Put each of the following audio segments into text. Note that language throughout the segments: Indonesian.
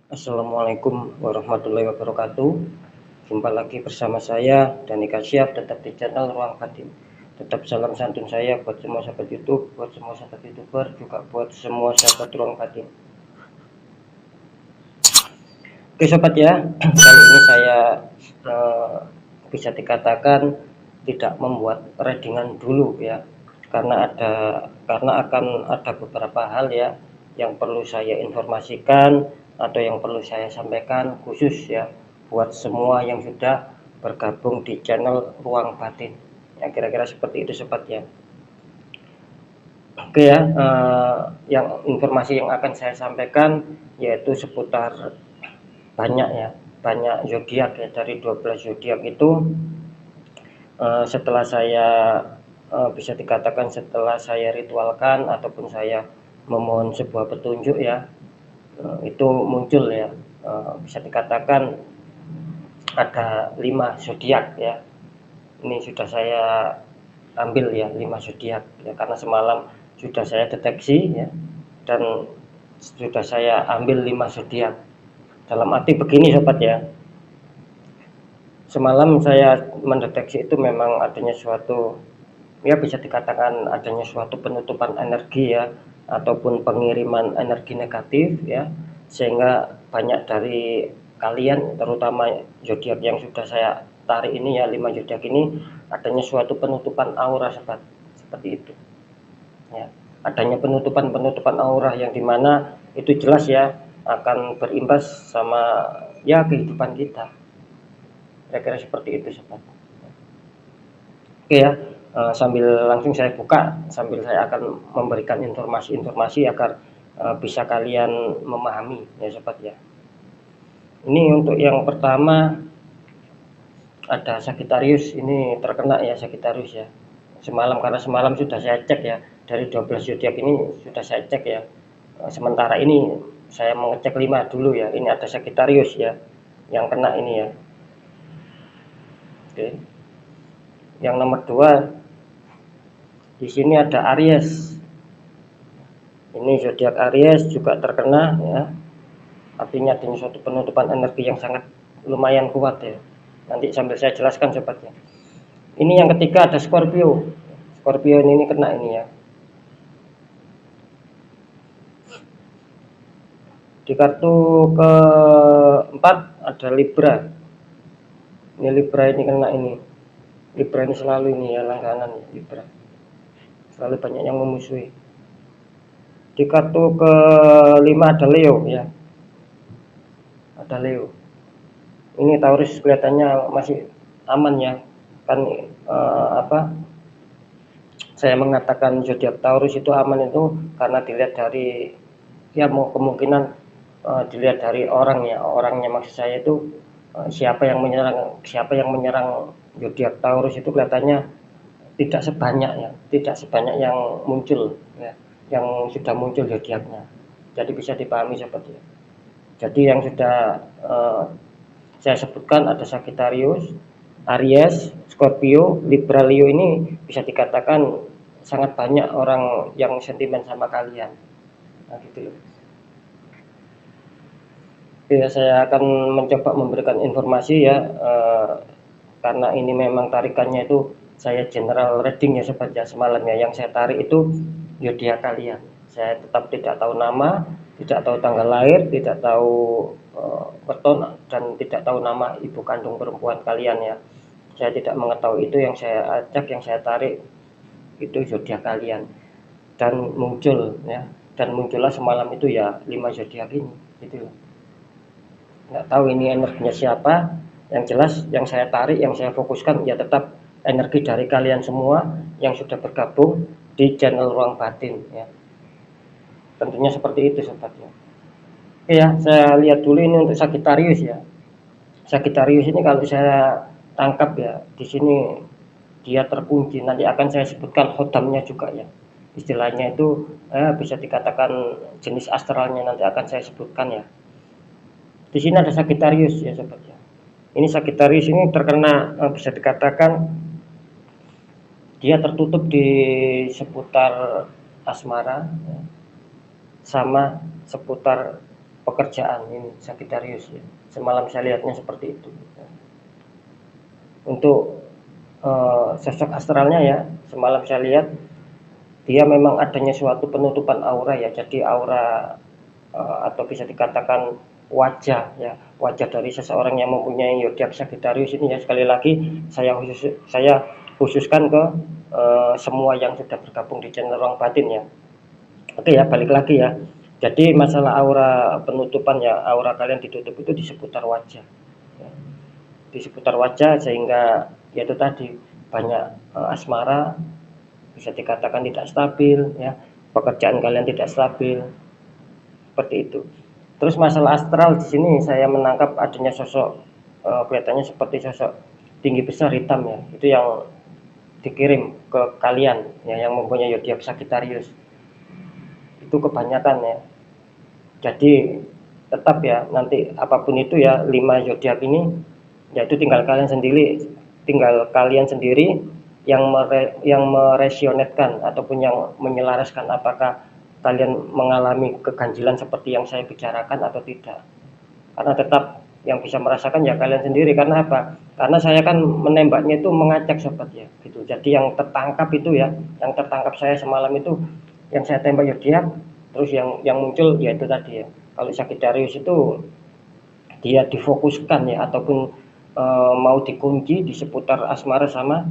Assalamualaikum warahmatullahi wabarakatuh. Jumpa lagi bersama saya Dani Kasyaf, tetap di channel Ruang Batin. Tetap salam santun saya buat semua sahabat YouTube, buat semua sahabat YouTuber, juga buat semua sahabat Ruang Batin. Oke sobat ya, kali ini saya bisa dikatakan tidak membuat readingan dulu ya, karena akan ada beberapa hal ya yang perlu saya informasikan atau yang perlu saya sampaikan khusus ya buat semua yang sudah bergabung di channel Ruang Batin. Ya kira-kira seperti itu sobat ya. Oke ya, yang informasi yang akan saya sampaikan yaitu seputar banyak zodiak ya, dari 12 zodiak itu setelah saya bisa dikatakan setelah saya ritualkan ataupun saya memohon sebuah petunjuk ya, itu muncul ya, bisa dikatakan ada 5 zodiak ya. Ini sudah saya ambil ya 5 zodiak ya, karena semalam sudah saya deteksi ya, dan sudah saya ambil 5 zodiak. Dalam arti begini sobat ya, semalam saya mendeteksi itu memang adanya suatu ya, bisa dikatakan adanya suatu penutupan energi ya, ataupun pengiriman energi negatif ya, sehingga banyak dari kalian terutama zodiak yang sudah saya tarik ini ya, 5 zodiak ini adanya suatu penutupan aura sobat, seperti itu ya. Adanya penutupan aura yang dimana itu jelas ya akan berimbas sama ya kehidupan kita, kira-kira seperti itu sobat. Oke ya, sambil langsung saya buka, sambil saya akan memberikan informasi-informasi agar bisa kalian memahami ya sobat ya. Ini untuk yang pertama ada Sagittarius, ini terkena ya Sagittarius ya. Semalam, karena semalam sudah saya cek ya, dari 12 zodiak ini sudah saya cek ya. Sementara ini saya mengecek 5 dulu ya. Ini ada Sagittarius ya yang kena ini ya. Oke. Yang nomor 2 di sini ada Aries. Ini zodiak Aries juga terkena ya. Artinya adanya suatu penutupan energi yang sangat lumayan kuat ya. Nanti sambil saya jelaskan sobat ya. Ini yang ketiga ada Scorpio. Scorpio ini kena ini ya. Di kartu keempat ada Libra. Ini Libra ini kena ini. Libra ini selalu ini ya, langganan ya, Libra. Selalu banyak yang memusuhi. Di kartu kelima ada Leo ya. Ada Leo. Ini Taurus kelihatannya masih aman ya. Kan saya mengatakan zodiak Taurus itu aman itu karena dilihat dari ya, kemungkinan dilihat dari orangnya maksud saya itu siapa yang menyerang zodiak Taurus itu kelihatannya tidak sebanyak yang muncul ya, yang sudah muncul zodiaknya. Jadi bisa dipahami seperti itu. Jadi yang sudah saya sebutkan ada Sagittarius, Aries, Scorpio, Libra, Leo, ini bisa dikatakan sangat banyak orang yang sentimen sama kalian. Nah gitu loh. Ya, saya akan mencoba memberikan informasi ya, karena ini memang tarikannya itu saya general reading ya sobat ya. Semalam ya yang saya tarik itu zodiak kalian. Saya tetap tidak tahu nama, tidak tahu tanggal lahir, tidak tahu weton, dan tidak tahu nama ibu kandung perempuan kalian ya. Saya tidak mengetahui itu, yang saya ajak, yang saya tarik itu zodiak kalian, dan muncul ya, dan muncullah semalam itu ya 5 zodiak ini gitu. Nggak tahu ini energinya siapa, yang jelas yang saya tarik, yang saya fokuskan ya tetap energi dari kalian semua yang sudah bergabung di channel Ruang Batin ya. Tentunya seperti itu sobat ya. Oke ya, saya lihat dulu ini untuk Sagittarius ya. Sagittarius ini kalau saya tangkap ya, di sini dia terkunci. Nanti akan saya sebutkan khodamnya juga ya. Istilahnya itu bisa dikatakan jenis astralnya, nanti akan saya sebutkan ya. Di sini ada Sagittarius ya sobat ya. Ini Sagittarius ini terkena bisa dikatakan dia tertutup di seputar asmara ya, sama seputar pekerjaan ini Sagittarius ya. Semalam saya lihatnya seperti itu. Untuk sosok astralnya ya, semalam saya lihat dia memang adanya suatu penutupan aura ya. Jadi aura atau bisa dikatakan wajah ya, wajah dari seseorang yang mempunyai zodiak Sagittarius ini ya. Sekali lagi saya khususkan ke semua yang sudah bergabung di channel Ruang Batin ya. Oke ya, balik lagi ya. Jadi masalah aura penutupan ya, aura kalian ditutup itu di seputar wajah ya. Di seputar wajah, sehingga ya itu tadi banyak asmara, bisa dikatakan tidak stabil ya, pekerjaan kalian tidak stabil seperti itu. Terus masalah astral di sini saya menangkap adanya sosok kelihatannya seperti sosok tinggi besar hitam ya, itu yang dikirim ke kalian ya, yang mempunyai zodiak Sagittarius itu kebanyakan ya. Jadi tetap ya, nanti apapun itu ya, 5 zodiak ini yaitu tinggal kalian sendiri yang meresionetkan ataupun yang menyelaraskan apakah kalian mengalami keganjilan seperti yang saya bicarakan atau tidak. Karena tetap yang bisa merasakan ya kalian sendiri. Karena apa? Karena saya kan menembaknya itu mengacak sobat ya gitu. Jadi yang tertangkap itu ya, yang tertangkap saya semalam itu yang saya tembak zodiak, terus yang muncul ya itu tadi ya. Kalau Sagittarius itu dia difokuskan ya, ataupun mau dikunci di seputar asmara sama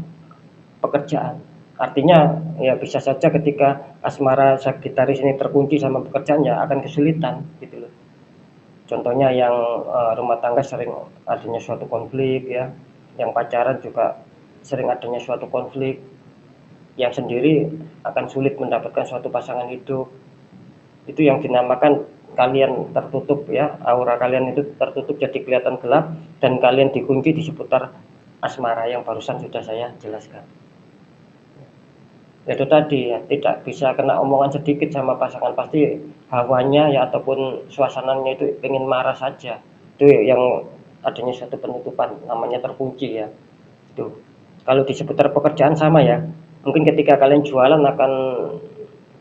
pekerjaan. Artinya ya bisa saja ketika asmara Sagittarius ini terkunci sama pekerjaan ya akan kesulitan gitu loh. Contohnya yang rumah tangga sering adanya suatu konflik ya, yang pacaran juga sering adanya suatu konflik, yang sendiri akan sulit mendapatkan suatu pasangan hidup. Itu yang dinamakan kalian tertutup ya, aura kalian itu tertutup jadi kelihatan gelap, dan kalian dikunci di seputar asmara yang barusan sudah saya jelaskan. Itu tadi ya, tidak bisa kena omongan sedikit sama pasangan, pasti hawanya ya ataupun suasananya itu ingin marah saja. Itu yang adanya suatu penutupan, namanya terkunci ya. Itu kalau di seputar pekerjaan sama ya, mungkin ketika kalian jualan akan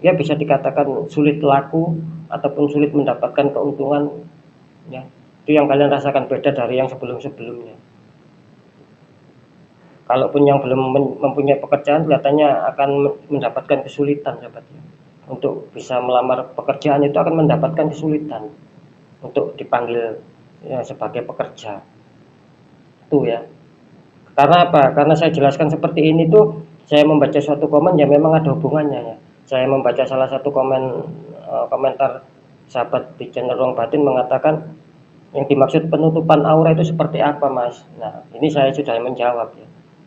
ya bisa dikatakan sulit laku ataupun sulit mendapatkan keuntungan ya. Itu yang kalian rasakan, beda dari yang sebelum-sebelumnya. Kalaupun yang belum mempunyai pekerjaan kelihatannya akan mendapatkan kesulitan sahabat ya. Untuk bisa melamar pekerjaan itu akan mendapatkan kesulitan untuk dipanggil ya, sebagai pekerja. Itu ya. Karena apa? Karena saya jelaskan seperti ini tuh, saya membaca suatu komen ya memang ada hubungannya ya. Saya membaca salah satu komentar sahabat di channel Ruang Batin mengatakan yang dimaksud penutupan aura itu seperti apa mas? Nah ini saya sudah menjawab ya.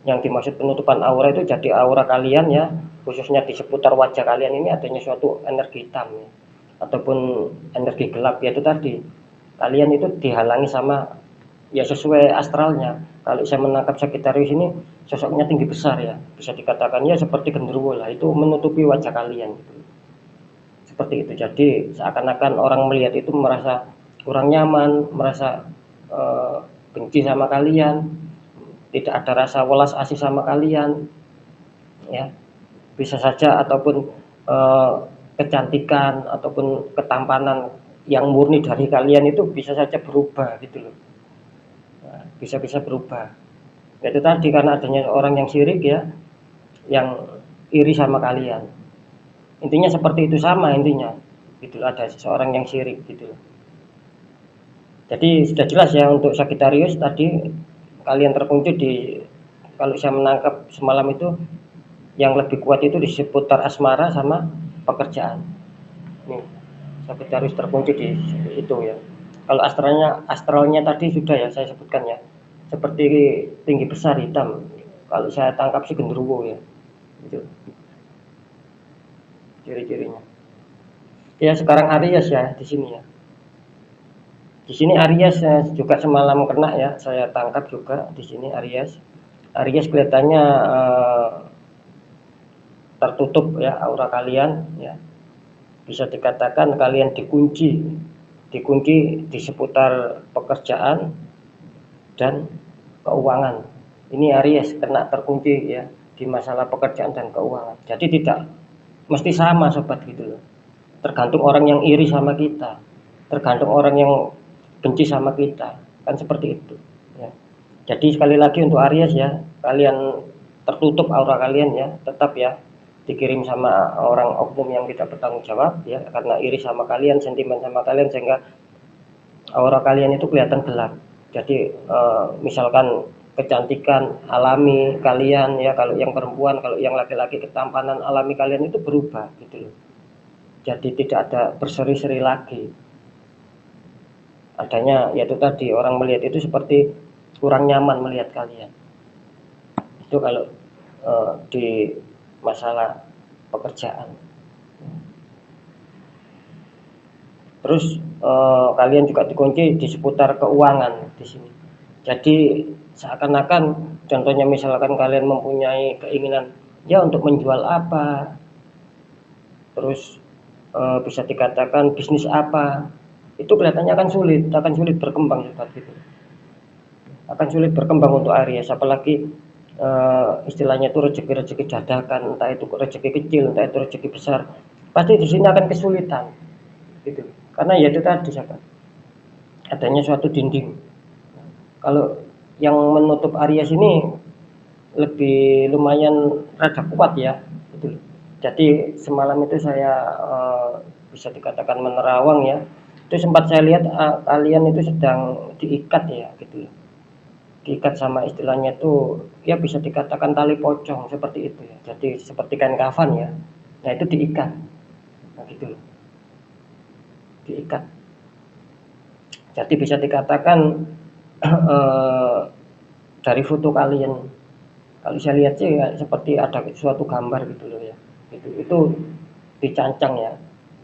Yang dimaksud penutupan aura itu jadi aura kalian ya, khususnya di seputar wajah kalian ini adanya suatu energi hitam ya, ataupun energi gelap ya. Itu tadi kalian itu dihalangi sama ya sesuai astralnya. Kalau saya menangkap Sagittarius ini sosoknya tinggi besar ya, bisa dikatakan ya seperti genderuwo lah, itu menutupi wajah kalian gitu. Seperti itu. Jadi seakan-akan orang melihat itu merasa kurang nyaman, merasa benci sama kalian, tidak ada rasa welas asih sama kalian ya. Bisa saja ataupun kecantikan ataupun ketampanan yang murni dari kalian itu bisa saja berubah gitu loh. Nah, bisa-bisa berubah. Itu tadi karena adanya orang yang syirik ya, yang iri sama kalian. Intinya seperti itu, sama intinya. Gitu, ada seseorang yang syirik gitu. Jadi sudah jelas ya untuk Sagittarius tadi kalian terkunci di, kalau saya menangkap semalam itu yang lebih kuat itu di seputar asmara sama pekerjaan. Nih, Sagittarius terkunci di itu ya. Kalau astralnya tadi sudah ya saya sebutkan ya, seperti tinggi besar hitam. Kalau saya tangkap sih genderuwo ya. Itu ciri-cirinya. Ya sekarang Aries ya di sini ya. Di sini Aries ya, juga semalam kena ya, saya tangkap juga di sini Aries. Aries kelihatannya tertutup ya aura kalian ya. Bisa dikatakan kalian dikunci di seputar pekerjaan dan keuangan. Ini Aries kena terkunci ya di masalah pekerjaan dan keuangan. Jadi tidak mesti sama sobat gitu loh. Tergantung orang yang iri sama kita. tergantung orang yang benci sama kita, kan seperti itu ya. Jadi sekali lagi untuk Aries ya, kalian tertutup aura kalian ya, tetap ya dikirim sama orang oknum yang tidak bertanggung jawab ya, karena iri sama kalian, sentimen sama kalian, sehingga aura kalian itu kelihatan gelap. Jadi misalkan kecantikan alami kalian ya, kalau yang perempuan, kalau yang laki-laki ketampanan alami kalian itu berubah gitu loh. Jadi tidak ada berseri-seri lagi. Adanya yaitu tadi, orang melihat itu seperti kurang nyaman melihat kalian. Itu kalau di masalah pekerjaan. Terus kalian juga dikunci di seputar keuangan di sini. Jadi seakan-akan, contohnya misalkan kalian mempunyai keinginan ya untuk menjual apa, terus bisa dikatakan bisnis apa, itu kelihatannya akan sulit berkembang seperti itu. Akan sulit berkembang untuk Aries, apalagi istilahnya itu rezeki-rezeki dadakan, entah itu rezeki kecil, entah itu rezeki besar, pasti di sini akan kesulitan gitu. Karena ya itu tadi sahabat, adanya suatu dinding. Kalau yang menutup Aries ini lebih lumayan rada kuat ya gitu. Jadi semalam itu saya bisa dikatakan menerawang ya, itu sempat saya lihat kalian itu sedang diikat ya gitu, diikat sama istilahnya itu ya bisa dikatakan tali pocong seperti itu ya. Jadi seperti kain kafan ya, nah itu diikat, nah gitu loh, diikat. Jadi bisa dikatakan dari foto kalian, kalau saya lihat sih ya, seperti ada suatu gambar gitu loh ya, itu dicancang ya,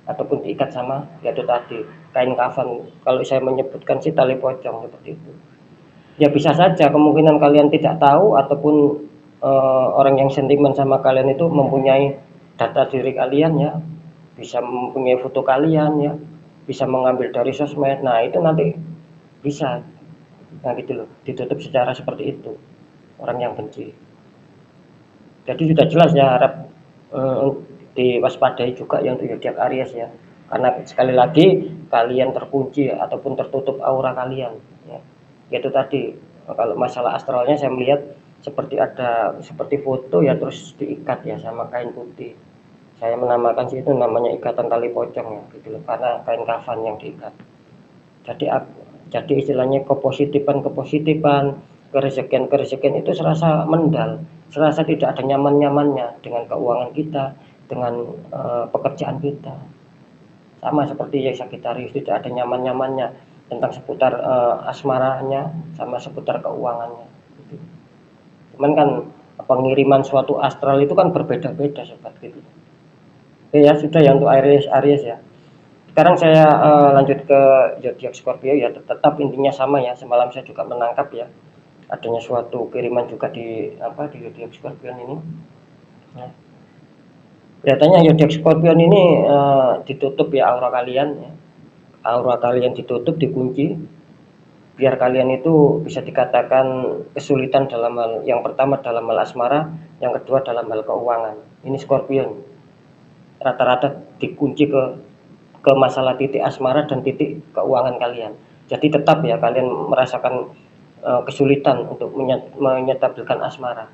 ataupun diikat sama ya itu tadi kain kafan, kalau saya menyebutkan sih tali pocong seperti itu. Ya bisa saja kemungkinan kalian tidak tahu, ataupun orang yang sentimen sama kalian itu mempunyai data diri kalian ya, bisa mempunyai foto kalian ya, bisa mengambil dari sosmed, nah itu nanti bisa, nah gitu loh, ditutup secara seperti itu orang yang benci. Jadi sudah jelas ya, harap diwaspadai juga yang untuk zodiak Aries ya, karena sekali lagi kalian terkunci ataupun tertutup aura kalian ya. Itu tadi, kalau masalah astralnya saya melihat seperti ada seperti foto ya, terus diikat ya sama kain putih. Saya menamakan sih itu namanya ikatan tali pocong ya gitu loh, karena kain kafan yang diikat. Jadi jadi istilahnya kepositifan kerezekian itu serasa mendal, serasa tidak ada nyaman-nyamannya dengan keuangan kita, dengan pekerjaan kita. Sama seperti yang Sagitarius, tidak ada nyaman-nyamannya tentang seputar asmaranya sama seputar keuangannya gitu. Cuman kan pengiriman suatu astral itu kan berbeda-beda sobat gitu. Oke ya, sudah ya untuk Aries ya. Sekarang saya lanjut ke zodiak Scorpio ya, tetap intinya sama ya. Semalam saya juga menangkap ya, adanya suatu kiriman juga di zodiak Scorpion ini. Ya. Kelihatannya zodiak Scorpion ini ditutup ya aura kalian ya. Aura kalian ditutup, dikunci, biar kalian itu bisa dikatakan kesulitan dalam hal, yang pertama dalam hal asmara, yang kedua dalam hal keuangan. Ini Scorpion rata-rata dikunci ke masalah titik asmara dan titik keuangan kalian. Jadi tetap ya kalian merasakan kesulitan untuk menyetabilkan asmara,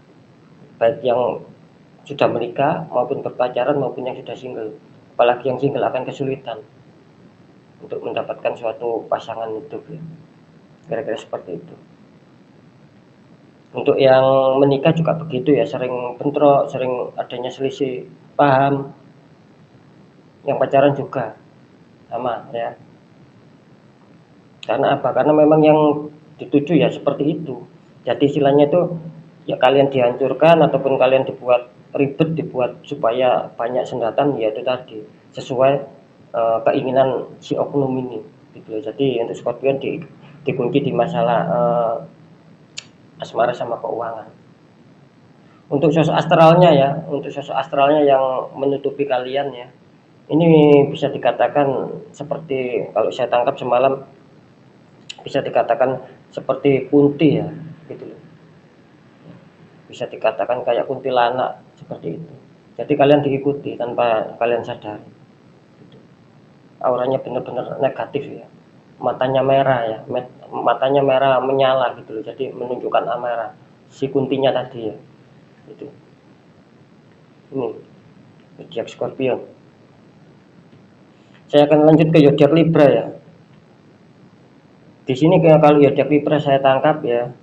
baik yang sudah menikah maupun berpacaran maupun yang sudah single. Apalagi yang single akan kesulitan untuk mendapatkan suatu pasangan hidup ya. Kira-kira seperti itu. Untuk yang menikah juga begitu ya, sering bentrok, sering adanya selisih paham. Yang pacaran juga sama ya. Karena apa? Karena memang yang dituju ya seperti itu. Jadi istilahnya itu ya, kalian dihancurkan ataupun kalian dibuat ribet, dibuat supaya banyak sendatan, ya itu tadi sesuai keinginan si oknum ini gitu. Jadi untuk Scorpion dikunci di masalah asmara sama keuangan. Untuk sosok astralnya ya, untuk sosok astralnya yang menutupi kalian ya, ini bisa dikatakan seperti, kalau saya tangkap semalam, bisa dikatakan seperti kunti ya gitu loh, bisa dikatakan kayak kuntilanak seperti itu. Jadi kalian diikuti tanpa kalian sadari gitu. auranya benar-benar negatif ya, matanya merah ya, matanya merah menyala gitu loh, jadi menunjukkan amarah si Kuntinya tadi ya. Itu ini zodiak Scorpio. Saya akan lanjut ke zodiak Libra ya. Di sini kalau zodiak Libra saya tangkap ya,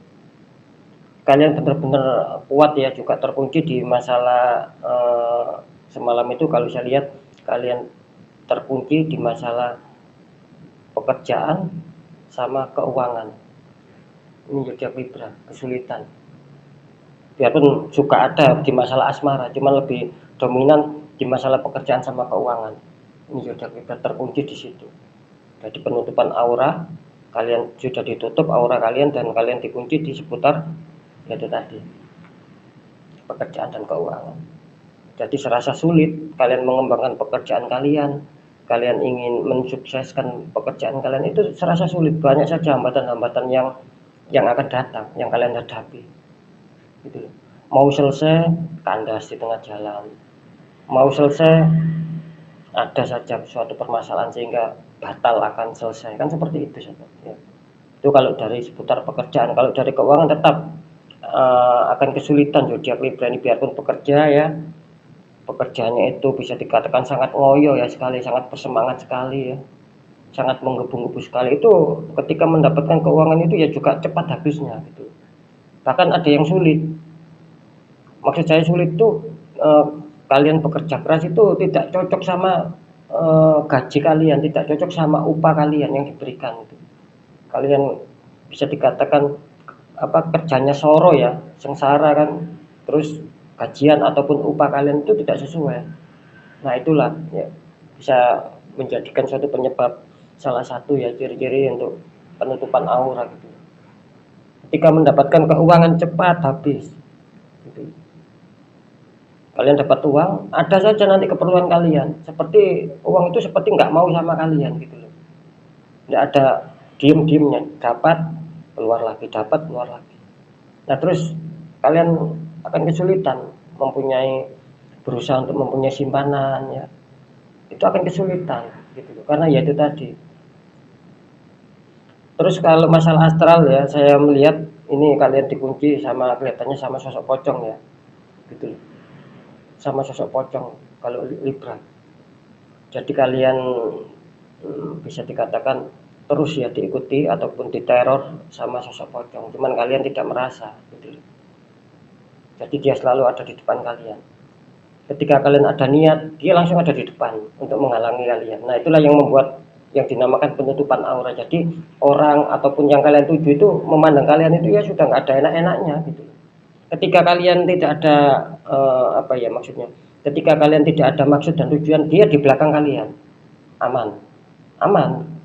kalian benar-benar kuat ya, juga terkunci di masalah semalam itu. Kalau saya lihat kalian terkunci di masalah pekerjaan sama keuangan. Ini zodiak Libra, kesulitan. Biarpun juga ada di masalah asmara, cuman lebih dominan di masalah pekerjaan sama keuangan. Ini zodiak Libra terkunci di situ. Jadi penutupan aura, kalian sudah ditutup aura kalian dan kalian dikunci di seputar itu tadi, pekerjaan dan keuangan. Jadi serasa sulit kalian mengembangkan pekerjaan kalian, kalian ingin mensukseskan pekerjaan kalian, itu serasa sulit. Banyak saja hambatan-hambatan yang akan datang, yang kalian hadapi. Gitu. Mau selesai kandas di tengah jalan, mau selesai ada saja suatu permasalahan sehingga batal akan selesai, kan seperti itu sahabat ya. Itu kalau dari seputar pekerjaan. Kalau dari keuangan tetap akan kesulitan zodiak Libra ini, biarpun bekerja ya, pekerjaannya itu bisa dikatakan sangat ngoyo ya sekali, sangat bersemangat sekali ya, sangat menggebu-gebu sekali. Itu ketika mendapatkan keuangan itu ya juga cepat habisnya gitu. Bahkan ada yang sulit. Maksud saya sulit tuh kalian bekerja keras itu tidak cocok sama gaji kalian, tidak cocok sama upah kalian yang diberikan itu. Kalian bisa dikatakan kerjanya soro ya, sengsara kan, terus gajian ataupun upah kalian itu tidak sesuai. Nah itulah ya, bisa menjadikan suatu penyebab, salah satu ya ciri-ciri untuk penutupan aura gitu. Ketika mendapatkan keuangan cepat habis gitu. Kalian dapat uang, ada saja nanti keperluan kalian, seperti uang itu seperti nggak mau sama kalian gitu loh. Nggak ada diem-diemnya, dapat keluar lagi, dapat keluar lagi. Nah terus kalian akan kesulitan berusaha untuk mempunyai simpanan ya, itu akan kesulitan gitu loh, karena ya itu tadi. Terus kalau masalah astral ya, saya melihat ini kalian dikunci sama, kelihatannya sama sosok pocong ya gitu loh, sama sosok pocong kalau Libra. Jadi kalian bisa dikatakan terus ya diikuti ataupun diteror sama sosok pocong, cuman kalian tidak merasa gitu. Jadi dia selalu ada di depan kalian. Ketika kalian ada niat, dia langsung ada di depan untuk menghalangi kalian. Nah itulah yang membuat yang dinamakan penutupan aura. Jadi orang ataupun yang kalian tuju itu memandang kalian itu ya sudah nggak ada enak-enaknya gitu. Ketika kalian tidak ada maksudnya, ketika kalian tidak ada maksud dan tujuan, dia di belakang kalian aman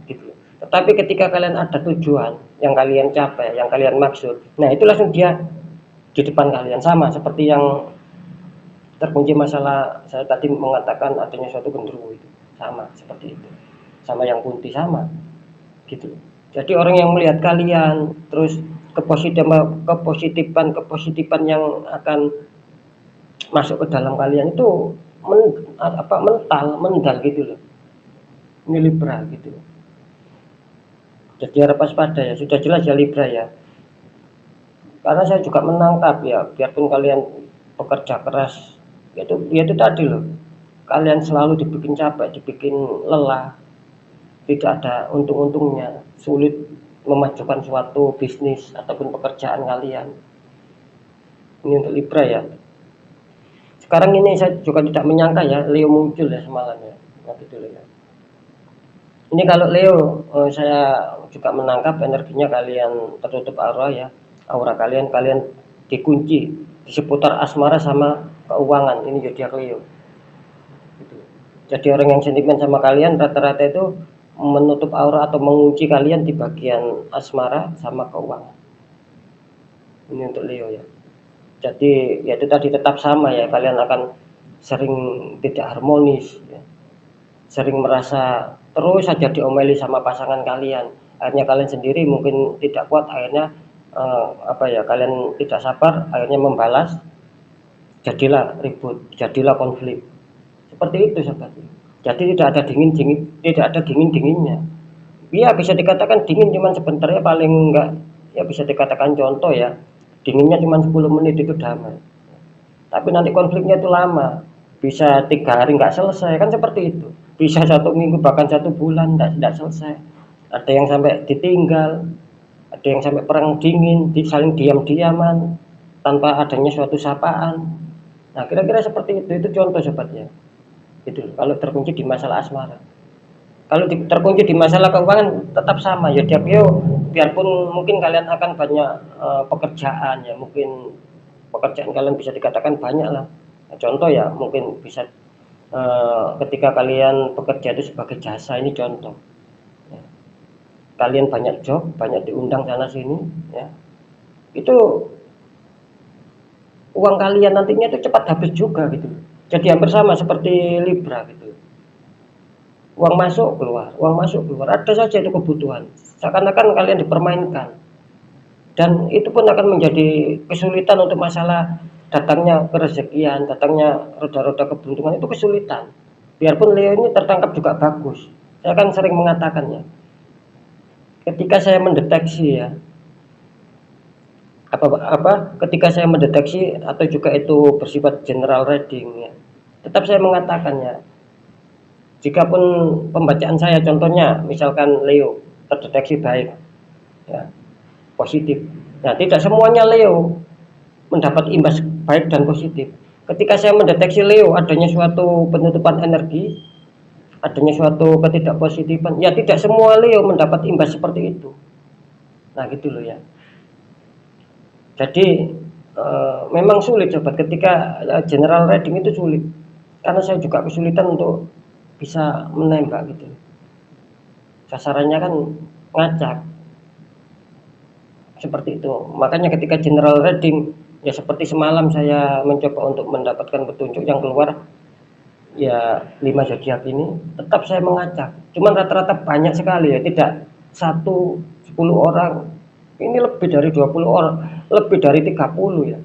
gitu. Tetapi ketika kalian ada tujuan yang kalian capai, yang kalian maksud, nah itu langsung dia di depan kalian. Sama seperti yang terkunci masalah saya tadi mengatakan adanya suatu genderuwo, itu sama seperti itu, sama yang Kunti sama gitu. Jadi orang yang melihat kalian terus kepositifan yang akan masuk ke dalam kalian itu mendal gitu loh. Ini Libra gitu. Jadi harap waspada ya, sudah jelas ya Libra ya. Karena saya juga menangkap ya, biarpun kalian bekerja keras, itu tadi loh, kalian selalu dibikin capek, dibikin lelah, tidak ada untung-untungnya, sulit memajukan suatu bisnis ataupun pekerjaan kalian. Ini untuk Libra ya. Sekarang ini saya juga tidak menyangka ya Leo muncul ya semalam ya, gitu loh ya. Ini kalau Leo, saya juga menangkap energinya kalian tertutup aura ya, aura kalian dikunci di seputar asmara sama keuangan. Ini zodiak Leo gitu. Jadi orang yang sentimen sama kalian rata-rata itu menutup aura atau mengunci kalian di bagian asmara sama keuangan. Ini untuk Leo ya. Jadi ya itu tadi, tetap sama ya, kalian akan sering tidak harmonis ya. Sering merasa terus saja diomeli sama pasangan kalian. Akhirnya kalian sendiri mungkin tidak kuat, akhirnya kalian tidak sabar, akhirnya membalas, jadilah ribut, jadilah konflik. Seperti itu sahabat. Jadi tidak ada dingin-dinginnya. Iya bisa dikatakan dingin cuman sebentar ya, paling enggak ya bisa dikatakan contoh ya, dinginnya cuma 10 menit itu damai. Tapi nanti konfliknya itu lama, bisa 3 hari nggak selesai kan seperti itu. Bisa 1 minggu bahkan 1 bulan nggak selesai. Ada yang sampai ditinggal, ada yang sampai perang dingin, saling diam-diaman tanpa adanya suatu sapaan. Nah kira-kira seperti itu contoh sobatnya. Gitu. Kalau terkunci di masalah asmara. Kalau terkunci di masalah keuangan tetap sama ya tiap biarpun mungkin kalian akan banyak pekerjaan ya, mungkin pekerjaan kalian bisa dikatakan banyak lah. Nah, contoh ya mungkin bisa ketika kalian bekerja itu sebagai jasa, ini contoh. Ya. Kalian banyak job, banyak diundang sana sini ya. Itu uang kalian nantinya itu cepat habis juga gitu. Jadi hampir sama seperti Libra gitu. Uang masuk keluar, uang masuk keluar, ada saja itu kebutuhan. Seakan-akan kalian dipermainkan. Dan itu pun akan menjadi kesulitan untuk masalah datangnya kerezekian, datangnya roda-roda keberuntungan, itu kesulitan. Biarpun Leo ini tertangkap juga bagus. Saya kan sering mengatakannya. Ketika saya mendeteksi ya, ketika saya mendeteksi atau juga itu bersifat general reading ya, tetap saya mengatakannya. Jikapun pembacaan saya contohnya misalkan Leo terdeteksi baik ya, positif. Nah, tidak semuanya Leo mendapat imbas baik dan positif. Ketika saya mendeteksi Leo adanya suatu penutupan energi, adanya suatu ketidakpositifan, ya tidak semua Leo mendapat imbas seperti itu. Nah, gitu loh ya. Jadi memang sulit sobat ketika general reading itu sulit. Karena saya juga kesulitan untuk bisa menembak gitu. Sasarannya kan ngacak. Seperti itu. Makanya ketika general reading ya seperti semalam saya mencoba untuk mendapatkan petunjuk yang keluar ya 5 zodiak ini, tetap saya mengacak. Cuman rata-rata banyak sekali ya, tidak 10 orang. Ini lebih dari 20 orang, lebih dari 30 ya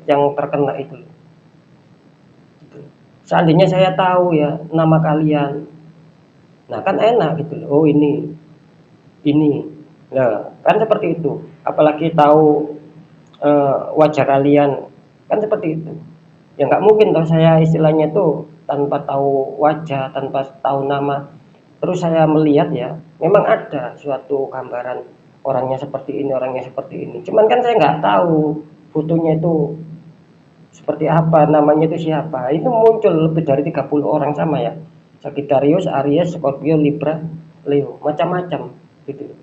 yang terkena itu. Seandainya saya tahu ya nama kalian, nah kan enak gitu loh. Oh ini, nah kan seperti itu. Apalagi tahu wajah kalian, kan seperti itu. Ya nggak mungkin toh saya istilahnya itu tanpa tahu wajah, tanpa tahu nama, terus saya melihat ya, memang ada suatu gambaran orangnya seperti ini, orangnya seperti ini. Cuman kan saya nggak tahu fotonya itu seperti apa, namanya itu siapa. Itu muncul lebih dari 30 orang sama ya. Sagittarius, Aries, Scorpio, Libra, Leo, macam-macam gitu.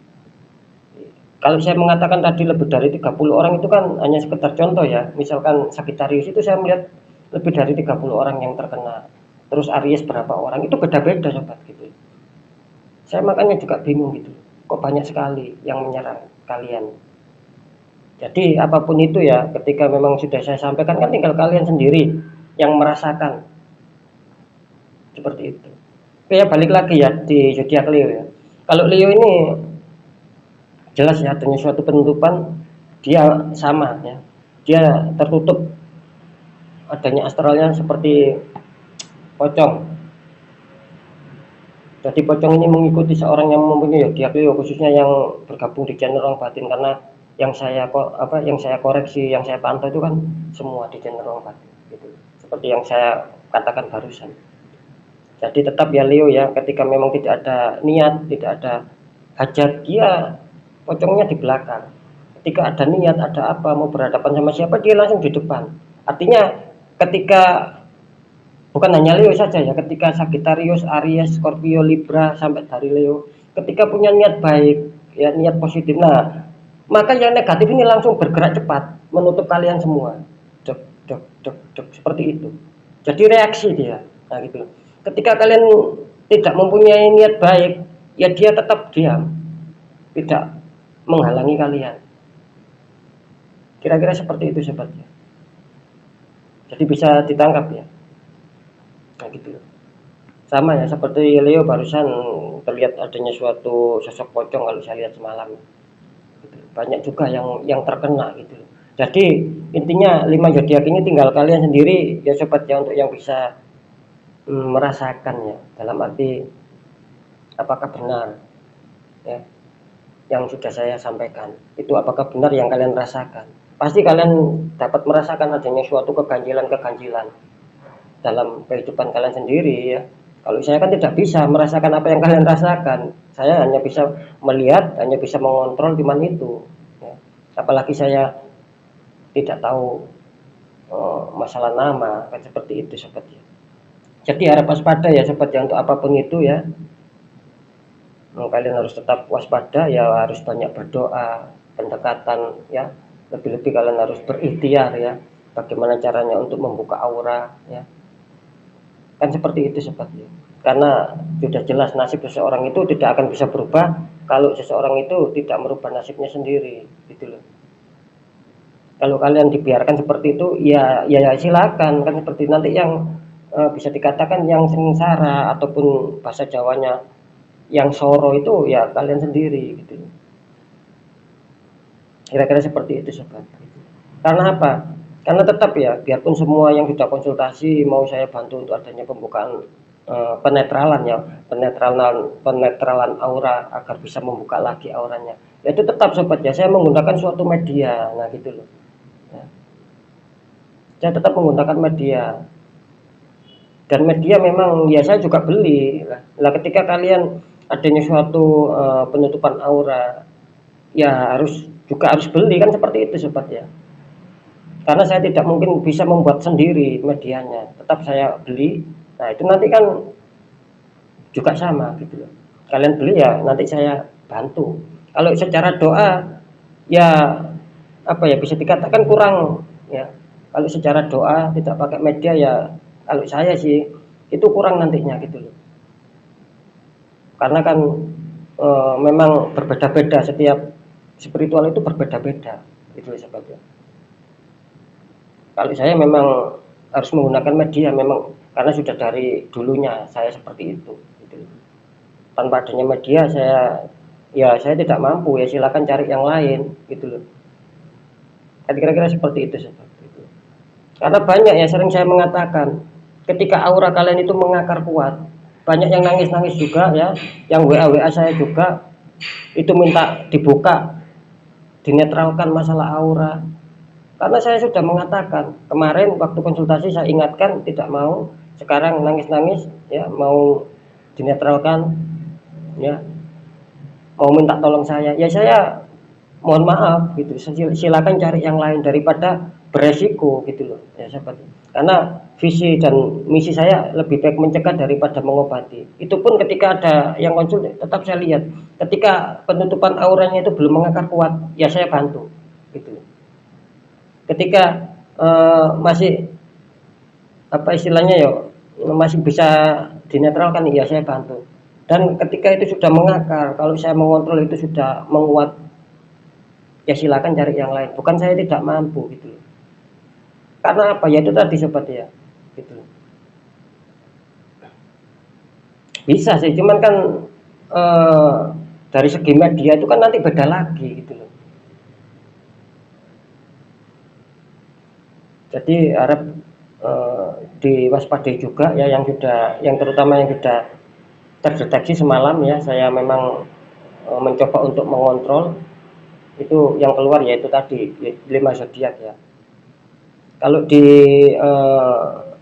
Kalau saya mengatakan tadi lebih dari 30 orang itu kan hanya sekedar contoh ya. Misalkan Sagittarius itu saya melihat lebih dari 30 orang yang terkena. Terus Aries berapa orang, itu beda-beda sobat gitu. Saya makanya juga bingung gitu. Kok banyak sekali yang menyerang kalian. Jadi apapun itu ya, ketika memang sudah saya sampaikan kan tinggal kalian sendiri yang merasakan seperti itu. Oke ya, balik lagi ya di zodiak Leo ya. Kalau Leo ini jelas ya adanya suatu penutupan, dia sama ya. Dia tertutup, adanya astralnya seperti pocong. Jadi pocong ini mengikuti seorang yang mempunyai zodiak Leo, khususnya yang bergabung di channel Ruang Batin, karena yang saya koreksi, yang saya pantau itu kan semua di channel Ruang Batin gitu. Seperti yang saya katakan barusan. Jadi tetap ya Leo ya, ketika memang tidak ada niat, tidak ada hajat, dia pocongnya di belakang. Ketika ada niat, ada apa, mau berhadapan sama siapa, dia langsung di depan. Artinya ketika bukan hanya Leo saja ya, ketika Sagittarius, Aries, Scorpio, Libra sampai dari Leo, ketika punya niat baik, ya niat positif. Nah, maka yang negatif ini langsung bergerak cepat menutup kalian semua. Dek, dek, dek, dek, seperti itu. Jadi reaksi dia. Nah, gitu. Ketika kalian tidak mempunyai niat baik, ya dia tetap diam, tidak menghalangi kalian. Kira-kira seperti itu sobatnya. Jadi bisa ditangkap ya. Nah, gitu. Sama ya seperti Leo barusan terlihat adanya suatu sosok pocong kalau saya lihat semalam. Banyak juga yang terkena gitu. Jadi intinya 5 zodiak ini tinggal kalian sendiri ya sobat ya, untuk yang bisa merasakan ya, dalam arti apakah benar ya yang sudah saya sampaikan itu, apakah benar yang kalian rasakan. Pasti kalian dapat merasakan adanya suatu keganjilan-keganjilan dalam kehidupan kalian sendiri ya. Kalau saya kan tidak bisa merasakan apa yang kalian rasakan, saya hanya bisa melihat, hanya bisa mengontrol cuman itu ya. Apalagi saya tidak tahu masalah nama kan, seperti itu sobat ya. Jadi harap waspada ya sobat ya, untuk apapun itu ya. Kalian harus tetap waspada ya, harus banyak berdoa, pendekatan ya. Lebih-lebih kalian harus berikhtiar ya, bagaimana caranya untuk membuka aura ya. Kan seperti itu sobat ya. Karena sudah jelas nasib seseorang itu tidak akan bisa berubah kalau seseorang itu tidak merubah nasibnya sendiri gitu loh. Kalau kalian dibiarkan seperti itu ya silakan, kan seperti nanti yang bisa dikatakan yang sengsara ataupun bahasa Jawanya yang soro itu ya kalian sendiri gitu. Kira-kira seperti itu sobat. Karena apa? Karena tetap ya, biarpun semua yang sudah konsultasi mau saya bantu untuk adanya pembukaan penetralan ya, penetralan aura agar bisa membuka lagi auranya. Ya itu tetap sobat ya, saya menggunakan suatu media, nah gitu loh. Ya. Saya tetap menggunakan media. Dan media memang ya saya juga beli. Lah ketika kalian adanya suatu penutupan aura, ya harus beli, kan seperti itu sobat ya. Karena saya tidak mungkin bisa membuat sendiri medianya, tetap saya beli. Nah itu nanti kan juga sama gitu loh, kalian beli ya nanti saya bantu. Kalau secara doa ya apa ya, bisa dikatakan kurang ya. Kalau secara doa tidak pakai media ya, kalau saya sih itu kurang nantinya gitu loh. Karena kan memang berbeda-beda, setiap spiritual itu berbeda-beda gitu loh sobat ya. Kalau saya memang harus menggunakan media memang karena sudah dari dulunya saya seperti itu gitu. Tanpa adanya media saya tidak mampu, ya silakan cari yang lain gitu loh. Kira-kira seperti itu seperti itu. Karena banyak ya, sering saya mengatakan ketika aura kalian itu mengakar kuat, banyak yang nangis-nangis juga ya, yang WA saya juga itu minta dibuka, dinetralkan masalah aura. Karena saya sudah mengatakan kemarin waktu konsultasi, saya ingatkan tidak mau, sekarang nangis-nangis ya mau dinetralkan ya, mau minta tolong saya, ya saya mohon maaf gitu, silakan cari yang lain daripada beresiko gitu loh ya sahabat. Karena visi dan misi saya lebih baik mencegah daripada mengobati. Itu pun ketika ada yang konsul tetap saya lihat, ketika penutupan auranya itu belum mengakar kuat ya saya bantu gitu. Ketika masih apa istilahnya ya, masih bisa dinetralkan ya saya bantu. Dan ketika itu sudah mengakar, kalau saya mengontrol itu sudah menguat, ya silakan cari yang lain. Bukan saya tidak mampu gitu. Karena apa ya, itu tadi sobat ya gitu. Bisa sih, cuman kan dari segi media itu kan nanti beda lagi gitu loh. Jadi harap diwaspadai juga ya, yang terutama yang sudah terdeteksi semalam ya. Saya memang mencoba untuk mengontrol itu, yang keluar yaitu tadi 5 zodiak ya. Kalau di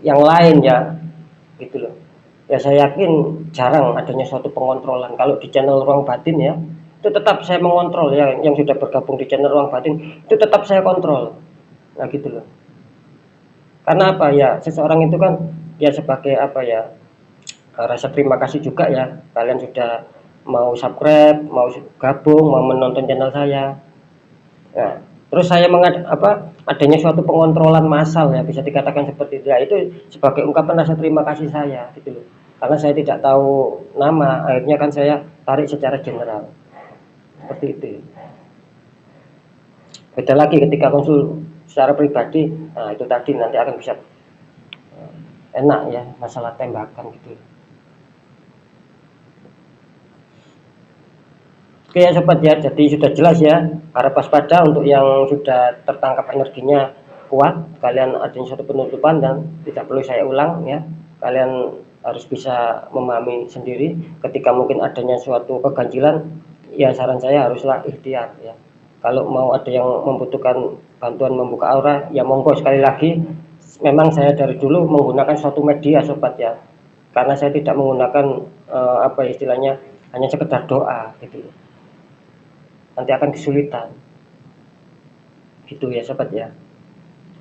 yang lain ya gitu loh, ya saya yakin jarang adanya suatu pengontrolan. Kalau di channel Ruang Batin ya, itu tetap saya mengontrol ya, yang sudah bergabung di channel Ruang Batin itu tetap saya kontrol. Nah gitu loh. Karena apa ya, seseorang itu kan ya sebagai apa ya, rasa terima kasih juga ya, kalian sudah mau subscribe, mau gabung, mau menonton channel saya. Nah, terus saya adanya suatu pengontrolan massal ya, bisa dikatakan seperti itu. Ya, itu sebagai ungkapan rasa terima kasih saya gitu loh. Karena saya tidak tahu nama, akhirnya kan saya tarik secara general. Seperti itu. Beda lagi ketika konsul secara pribadi, nah itu tadi nanti akan bisa enak ya, masalah tembakan gitu. Oke ya sobat ya, jadi sudah jelas ya, harap waspada untuk yang sudah tertangkap energinya kuat, kalian adanya suatu penutupan dan tidak perlu saya ulang ya. Kalian harus bisa memahami sendiri ketika mungkin adanya suatu keganjilan, ya saran saya haruslah ikhtiar ya. Kalau mau ada yang membutuhkan bantuan membuka aura, ya monggo. Sekali lagi, memang saya dari dulu menggunakan suatu media sobat ya, karena saya tidak menggunakan apa istilahnya, hanya sekedar doa gitu, nanti akan kesulitan gitu ya sobat ya.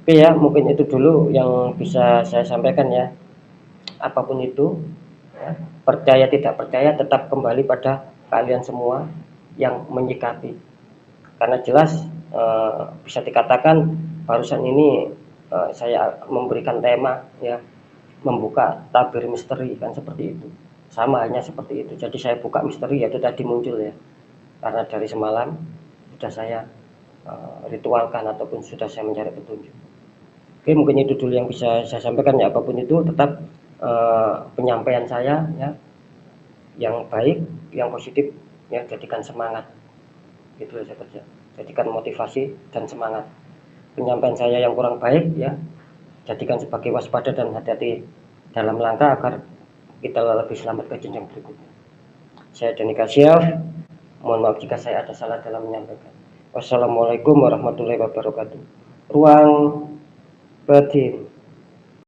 Oke ya, mungkin itu dulu yang bisa saya sampaikan ya. Apapun itu ya, percaya tidak percaya tetap kembali pada kalian semua yang menyikapi, karena jelas bisa dikatakan barusan ini saya memberikan tema ya, membuka tabir misteri kan seperti itu, sama halnya seperti itu. Jadi saya buka misteri, yaitu tadi muncul ya, karena dari semalam sudah saya ritualkan ataupun sudah saya mencari petunjuk. Oke, mungkin itu dulu yang bisa saya sampaikan ya. Apapun itu tetap penyampaian saya ya, yang baik, yang positif ya, jadikan semangat gitu ya sahabat ya, jadikan motivasi dan semangat. Penyampaian saya yang kurang baik ya, jadikan sebagai waspada dan hati-hati dalam langkah agar kita lebih selamat ke jenjang berikutnya. Saya Dani Kasyaf, mohon maaf jika saya ada salah dalam menyampaikan. Wassalamualaikum warahmatullahi wabarakatuh. Ruang batin.